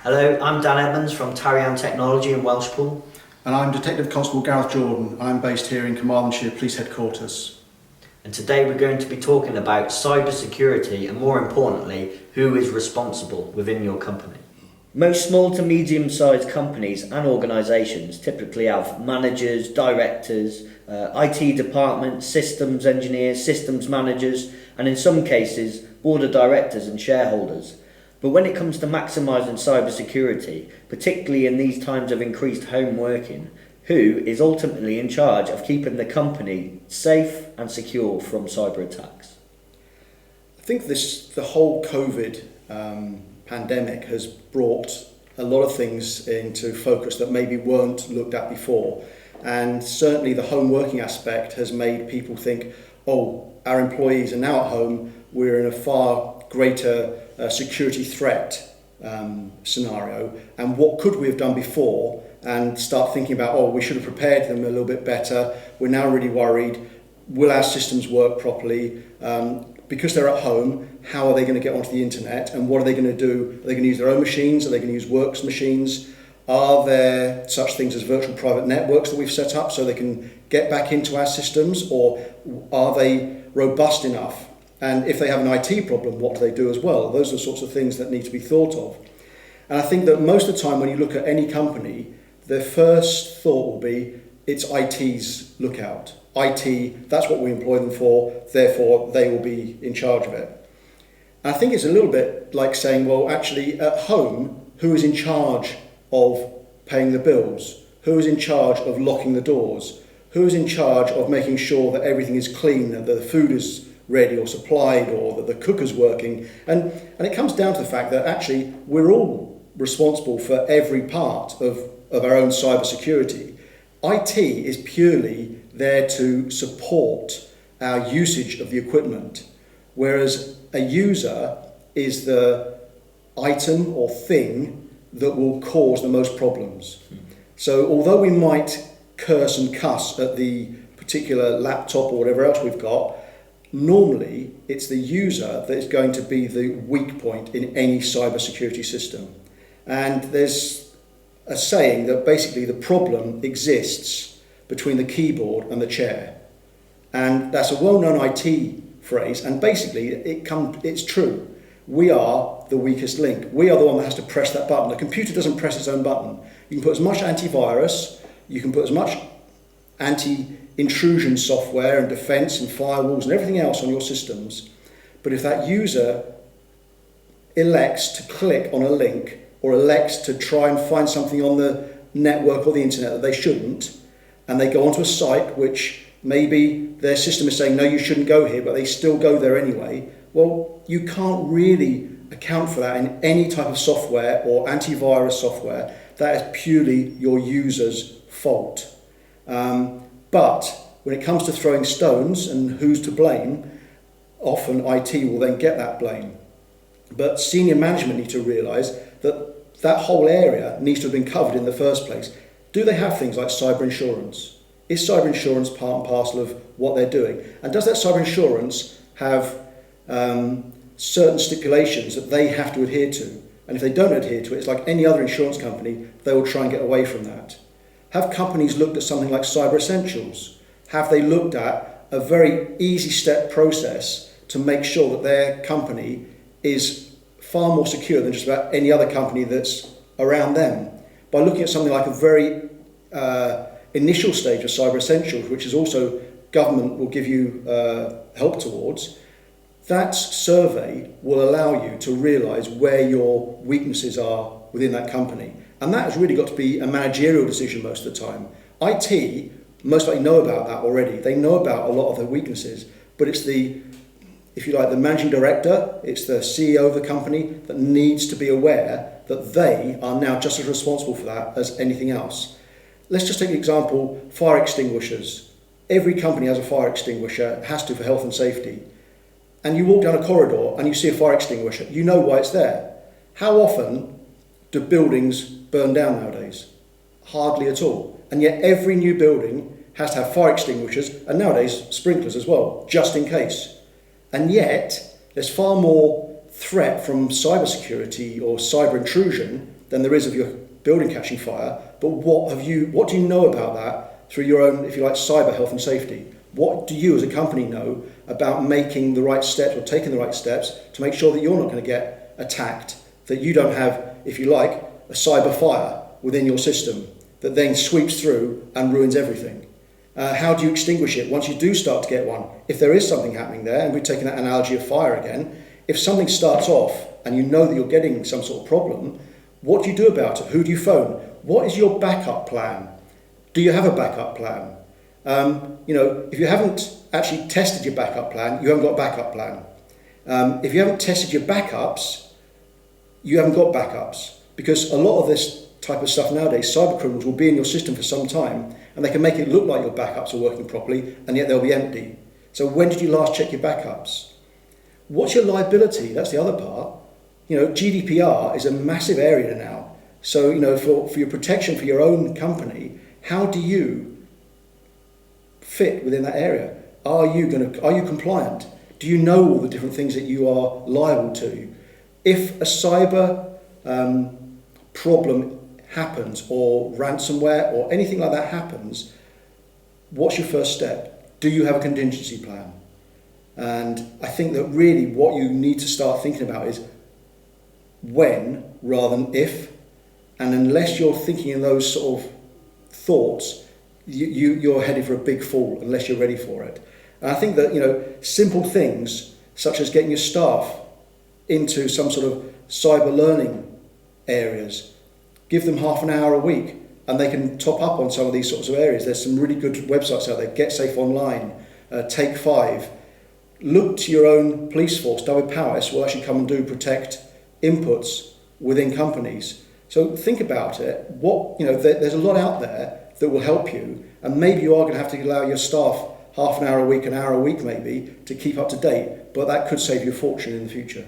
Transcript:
Hello, I'm Dan Edmunds from Tarian Technology in Welshpool. And I'm Detective Constable Gareth Jordan. I'm based here in Carmarthenshire Police Headquarters. And today we're going to be talking about cyber security and, more importantly, who is responsible within your company. Most small to medium-sized companies and organisations typically have managers, directors, IT departments, systems engineers, systems managers, and in some cases, board of directors and shareholders. But when it comes to maximising cyber security, particularly in these times of increased home working, who is ultimately in charge of keeping the company safe and secure from cyber attacks? I think the whole COVID pandemic has brought a lot of things into focus that maybe weren't looked at before. And certainly the home working aspect has made people think, oh, our employees are now at home, we're in a far greater security threat scenario, and what could we have done before, and start thinking about, oh, we should have prepared them a little bit better, we're now really worried, will our systems work properly? Because they're at home, how are they going to get onto the internet, and what are they going to do? Are they going to use their own machines? Are they going to use works machines? Are there such things as virtual private networks that we've set up so they can get back into our systems, or are they robust enough? And if they have an IT problem, what do they do as well? Those are the sorts of things that need to be thought of. And I think that most of the time when you look at any company, their first thought will be, it's IT's lookout. IT, that's what we employ them for, therefore they will be in charge of it. And I think it's a little bit like saying, well, actually at home, who is in charge of paying the bills? Who is in charge of locking the doors? Who is in charge of making sure that everything is clean, that the food is ready or supplied, or that the cooker's working? And it comes down to the fact that actually we're all responsible for every part of our own cyber security. IT is purely there to support our usage of the equipment, whereas a user is the item or thing that will cause the most problems. So although we might curse and cuss at the particular laptop or whatever else we've got, normally it's the user that is going to be the weak point in any cyber security system. And there's a saying that basically the problem exists between the keyboard and the chair. And that's a well-known IT phrase, and basically it's true. We are the weakest link. We are the one that has to press that button. The computer doesn't press its own button. You can put as much antivirus, you can put as much anti-intrusion software and defense and firewalls and everything else on your systems, but if that user elects to click on a link or elects to try and find something on the network or the internet that they shouldn't, and they go onto a site which maybe their system is saying, no, you shouldn't go here, but they still go there anyway, well, you can't really account for that in any type of software or antivirus software. That is purely your user's fault. But when it comes to throwing stones and who's to blame, often IT will then get that blame. But senior management need to realise that that whole area needs to have been covered in the first place. Do they have things like cyber insurance? Is cyber insurance part and parcel of what they're doing? And does that cyber insurance have certain stipulations that they have to adhere to? And if they don't adhere to it, it's like any other insurance company, they will try and get away from that. Have companies looked at something like Cyber Essentials? Have they looked at a very easy step process to make sure that their company is far more secure than just about any other company that's around them? By looking at something like a very initial stage of Cyber Essentials, which is also government will give you help towards, that survey will allow you to realise where your weaknesses are within that company. And that has really got to be a managerial decision most of the time. IT most likely know about that already. They know about a lot of their weaknesses, but it's the, if you like, the managing director, it's the CEO of the company that needs to be aware that they are now just as responsible for that as anything else. Let's just take an example, fire extinguishers. Every company has a fire extinguisher, has to for health and safety. And you walk down a corridor and you see a fire extinguisher, you know why it's there. How often do buildings burn down nowadays? Hardly at all. And yet every new building has to have fire extinguishers, and nowadays sprinklers as well, just in case. And yet there's far more threat from cybersecurity or cyber intrusion than there is of your building catching fire, but what do you know about that through your own, if you like, cyber health and safety? What do you as a company know about making the right steps or taking the right steps to make sure that you're not going to get attacked, that you don't have, if you like, a cyber fire within your system that then sweeps through and ruins everything? How do you extinguish it once you do start to get one? If there is something happening there, and we're taking that analogy of fire again, if something starts off and you know that you're getting some sort of problem, what do you do about it? Who do you phone? What is your backup plan? Do you have a backup plan? If you haven't actually tested your backup plan, you haven't got a backup plan. If you haven't tested your backups, you haven't got backups. Because a lot of this type of stuff nowadays, cyber criminals will be in your system for some time, and they can make it look like your backups are working properly, and yet they'll be empty. So when did you last check your backups? What's your liability? That's the other part. GDPR is a massive area now. So, for your protection for your own company, how do you fit within that area? Are you compliant? Do you know all the different things that you are liable to? If a cyber problem happens, or ransomware or anything like that happens, what's your first step? Do you have a contingency plan? And I think that really what you need to start thinking about is when rather than if. And unless you're thinking in those sort of thoughts, you're headed for a big fall unless you're ready for it. And I think that simple things such as getting your staff into some sort of cyber learning areas, give them half an hour a week and they can top up on some of these sorts of areas. There's some really good websites out there, Get Safe Online, Take 5. Look to your own police force. Powys will actually come and do protect inputs within companies. So think about it. There's a lot out there that will help you, and maybe you are going to have to allow your staff half an hour a week maybe, to keep up to date, but that could save you a fortune in the future.